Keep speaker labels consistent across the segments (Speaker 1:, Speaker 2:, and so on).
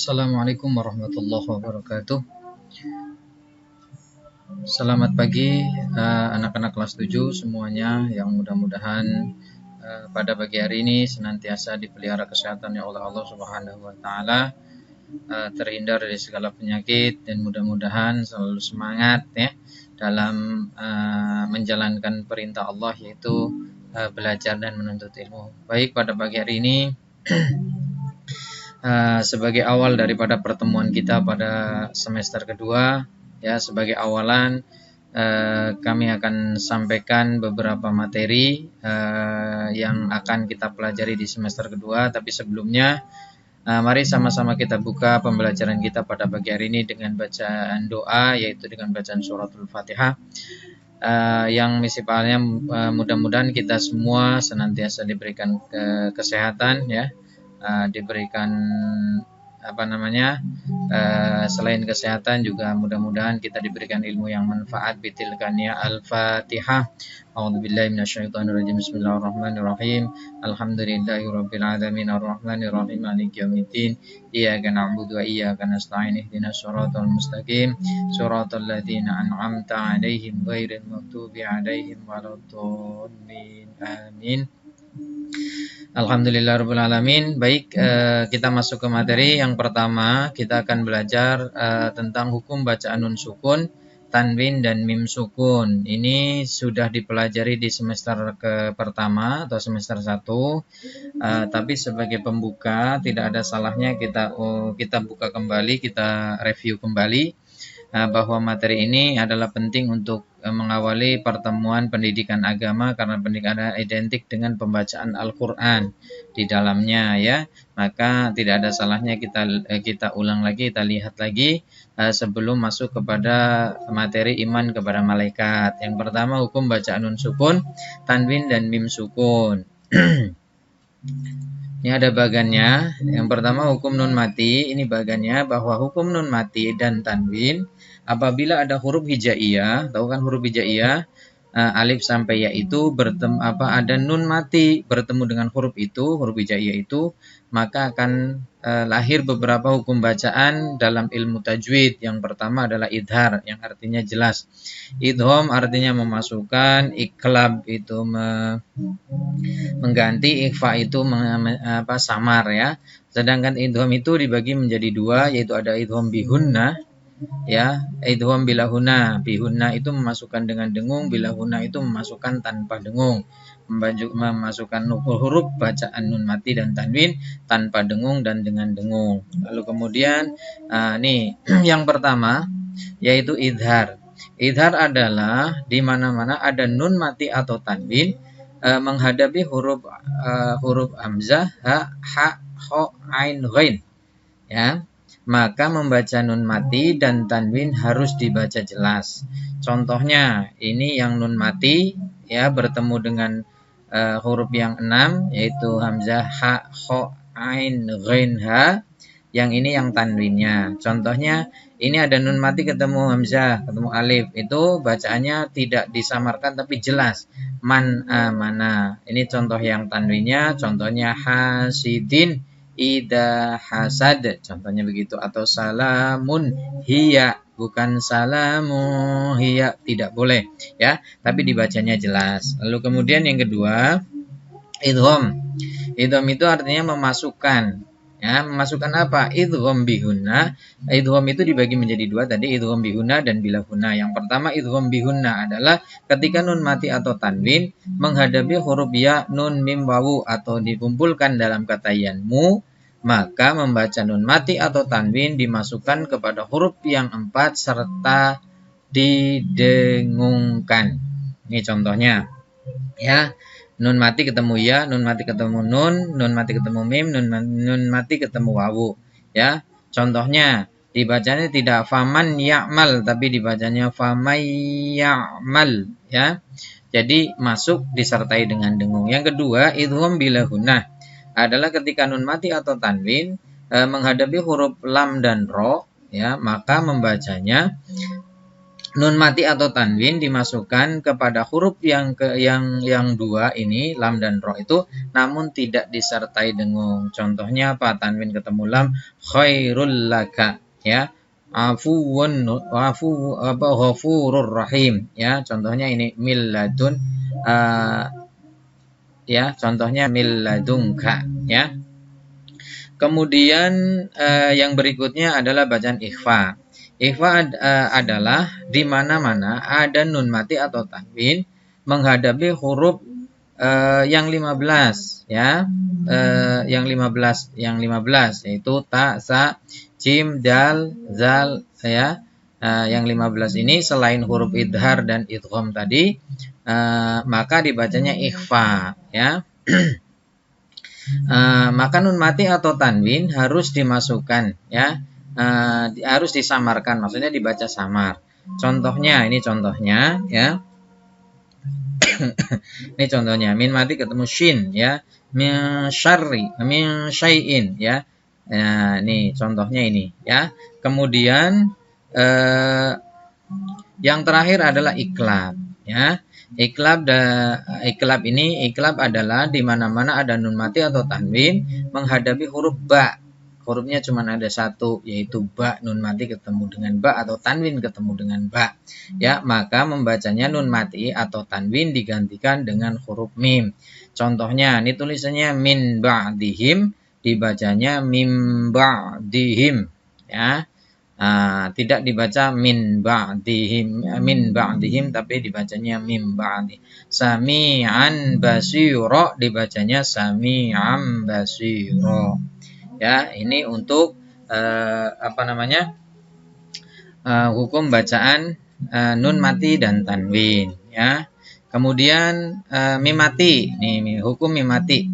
Speaker 1: Assalamualaikum warahmatullahi wabarakatuh. Selamat pagi anak-anak kelas 7 semuanya, yang mudah-mudahan pada pagi hari ini senantiasa dipelihara kesehatannya oleh Allah Subhanahu wa taala, terhindar dari segala penyakit, dan mudah-mudahan selalu semangat ya dalam menjalankan perintah Allah, yaitu belajar dan menuntut ilmu. Baik, pada pagi hari ini sebagai awal daripada pertemuan kita pada semester kedua, ya, sebagai awalan kami akan sampaikan beberapa materi yang akan kita pelajari di semester kedua. Tapi sebelumnya, mari sama-sama kita buka pembelajaran kita pada pagi hari ini dengan bacaan doa, yaitu dengan bacaan suratul Fatihah, yang misalnya mudah-mudahan kita semua senantiasa diberikan kesehatan, ya, diberikan selain kesehatan juga mudah-mudahan kita diberikan ilmu yang manfaat. Bitilkania al-Fatihah. A'udzubillahi minasyaitonirrajim. Bismillahirrahmanirrahim. Alhamdulillahirabbil alamin arrahmanirrahim maliki yaumiddin. Iyyaka na'budu wa iyyaka nasta'in. Ihdinas shiratal mustaqim. Shiratal ladzina an'amta 'alaihim ghairil maghdubi 'alaihim waladdallin. Amin. Alhamdulillahirrahmanirrahim. Baik, kita masuk ke materi. Yang pertama, kita akan belajar tentang hukum bacaan nun sukun, tanwin, dan mim sukun. Ini sudah dipelajari di semester pertama atau semester 1. Tapi sebagai pembuka, tidak ada salahnya kita buka kembali, kita review kembali, bahwa materi ini adalah penting untuk mengawali pertemuan pendidikan agama, karena pendidikan identik dengan pembacaan Al-Quran di dalamnya, ya. Maka tidak ada salahnya kita ulang lagi, kita lihat lagi sebelum masuk kepada materi iman kepada malaikat. Yang pertama, hukum bacaan nun sukun, tanwin, dan mim sukun. Ini ada bagannya. Yang pertama, hukum nun mati. Ini bagannya, bahwa hukum nun mati dan tanwin apabila ada huruf hijaiyah, tahu kan huruf hijaiyah, alif sampai ya itu ada nun mati bertemu dengan huruf itu, huruf hijaiyah itu, maka akan lahir beberapa hukum bacaan dalam ilmu tajwid. Yang pertama adalah idhar, yang artinya jelas. Idhom artinya memasukkan, iklab itu mengganti, ikhfa itu samar, ya. Sedangkan idhom itu dibagi menjadi dua, yaitu ada idhom bihunna, ya, idgham bilahuna. Bihunna itu memasukkan dengan dengung, bilahuna itu memasukkan tanpa dengung, memasukkan huruf bacaan nun mati dan tanwin tanpa dengung dan dengan dengung. Lalu kemudian nih yang pertama yaitu idhar. Idhar adalah di mana-mana ada nun mati atau tanwin menghadapi huruf hamzah, ha, kha, ain, ghain, ya. Maka membaca nun mati dan tanwin harus dibaca jelas. Contohnya ini yang nun mati, ya, bertemu dengan huruf yang 6, yaitu hamzah, ha, kha, ain, ghain, ha. Yang ini yang tanwinnya. Contohnya ini ada nun mati ketemu hamzah, ketemu alif, itu bacaannya tidak disamarkan tapi jelas. Man, mana. Ini contoh yang tanwinnya. Contohnya hasidin ida hasad, contohnya begitu. Atau salamun hiya, bukan salamu hiya, tidak boleh, ya, tapi dibacanya jelas. Lalu kemudian yang kedua, idgham. Idgham itu artinya memasukkan, ya. Memasukkan apa? Idgham bihunna. Idgham itu dibagi menjadi dua tadi, idgham bihunna dan bilahunna. Yang pertama, idgham bihunna adalah ketika nun mati atau tanwin menghadapi huruf ya, nun, mim, wawu, atau dikumpulkan dalam kata yanmu, maka membaca nun mati atau tanwin dimasukkan kepada huruf yang 4 serta didengungkan. Ini contohnya, ya. Nun mati ketemu ya, nun mati ketemu nun mati ketemu mim, nun mati ketemu wawu, ya. Contohnya dibacanya tidak faman ya'mal, tapi dibacanya famay ya'mal, ya. Jadi masuk disertai dengan dengung. Yang kedua, idgham bilahunna adalah ketika nun mati atau tanwin menghadapi huruf lam dan ro, ya, maka membacanya nun mati atau tanwin dimasukkan kepada huruf yang dua ini, lam dan ro itu, namun tidak disertai dengung. Contohnya apa? Tanwin ketemu lam, khairul laka, ya. Afuwun ghafurur rahim, ya. Contohnya ini milladun, ya. Contohnya milladunka, ya. Kemudian yang berikutnya adalah bacaan ikhfa. Ikhfa adalah di mana-mana ada nun mati atau tanwin menghadapi huruf yang 15, ya. Yang 15 yaitu ta, sa, jim, dal, zal, ya. Yang 15 ini selain huruf idhar dan idgham tadi, maka dibacanya ikhfa, ya. Maka nun mati atau tanwin harus dimasukkan, ya. Harus disamarkan, maksudnya dibaca samar. Contohnya, ini contohnya, ya. Ini contohnya, min mati ketemu shin, ya. Min syarri, min syai'in, ya. Nah, ini contohnya ini, ya. Kemudian yang terakhir adalah iklab, ya. Iklab adalah di mana-mana ada nun mati atau tanwin menghadapi huruf ba. Hurufnya cuma ada satu, yaitu ba, nun mati ketemu dengan ba atau tanwin ketemu dengan ba. Ya, maka membacanya nun mati atau tanwin digantikan dengan huruf mim. Contohnya, ini tulisannya min ba'dihim, dibacanya mim ba'dihim, ya. Tidak dibaca min ba'dihim tapi dibacanya mim ba'di. Sami'an basiro dibacanya sami'an basiro. Ya, ini untuk hukum bacaan nun mati dan tanwin, ya. Kemudian mim mati, nih hukum mim mati.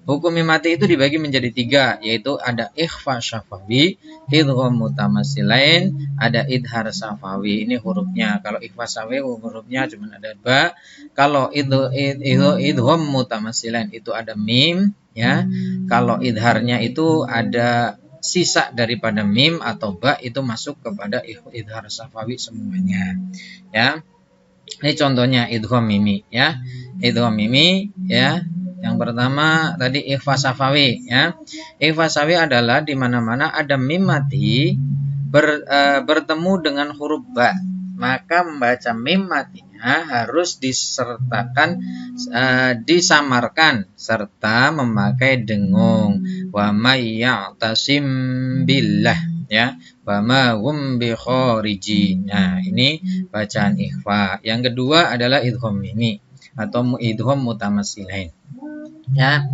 Speaker 1: Hukum mim mati itu dibagi menjadi 3, yaitu ada ikhfa syafawi, idgham mutamatsilain, ada idhar syafawi. Ini hurufnya. Kalau ikhfa syafawi hurufnya cuma ada ba. Kalau idgham mutamatsilain itu ada mim, ya. Kalau idharnya itu ada sisa daripada mim atau ba, itu masuk kepada idhar syafawi semuanya, ya. Ini contohnya idgham mimi, ya. Idgham mimi, ya. Yang pertama tadi ikhfa syafawi, ya. Ikhfa syafawi adalah di mana-mana ada mim mati bertemu dengan huruf ba. Maka membaca mim matinya harus disamarkan serta memakai dengung. Wa may ya'tasim billah, ya. Wa ma hum bi kharijin. Nah, ini bacaan ikhfa. Yang kedua adalah idgham mimi atau idgham mutamatsilain, ya.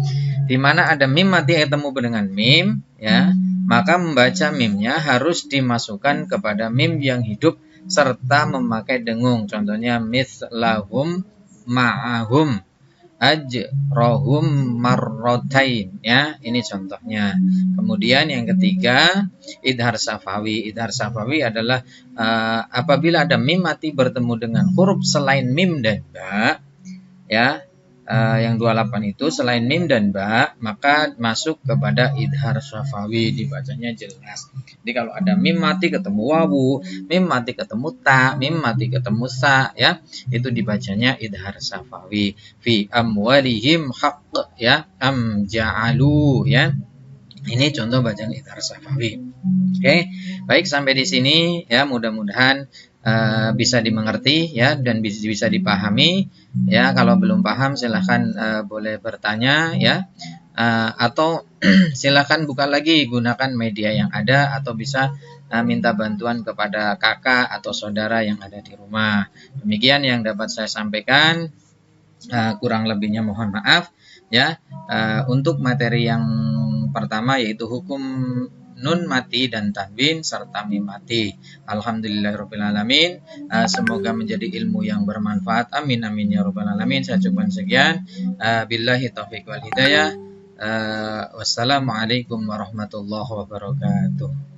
Speaker 1: Di mana ada mim mati ketemu dengan mim, ya, maka membaca mimnya harus dimasukkan kepada mim yang hidup serta memakai dengung. Contohnya mithlahum ma'ahum ajrohum marrotain, ya. Ini contohnya. Kemudian yang ketiga idhar syafawi. Idhar syafawi adalah apabila ada mim mati bertemu dengan huruf selain mim dan ba, ya. Yang 28 itu selain mim dan ba, maka masuk kepada idhar syafawi, dibacanya jelas. Jadi kalau ada mim mati ketemu wawu, mim mati ketemu ta, mim mati ketemu sa, ya, itu dibacanya idhar syafawi. Fi amwalihim haqq, ya, am ja'alu, ya. Ini contoh bacaan idhar syafawi. Oke, baik, sampai di sini, ya. Mudah-mudahan bisa dimengerti, ya, dan bisa dipahami, ya. Kalau belum paham silahkan boleh bertanya, ya, atau silahkan buka lagi, gunakan media yang ada, atau bisa minta bantuan kepada kakak atau saudara yang ada di rumah. Demikian yang dapat saya sampaikan, kurang lebihnya mohon maaf, ya. Untuk materi yang pertama yaitu hukum nun mati dan tanwin serta mim mati. Alhamdulillahirabbil alamin. Semoga menjadi ilmu yang bermanfaat. Amin amin ya rabbal alamin. Saya cukupkan sekian. Billahi taufiq wal hidayah. Wassalamualaikum warahmatullahi wabarakatuh.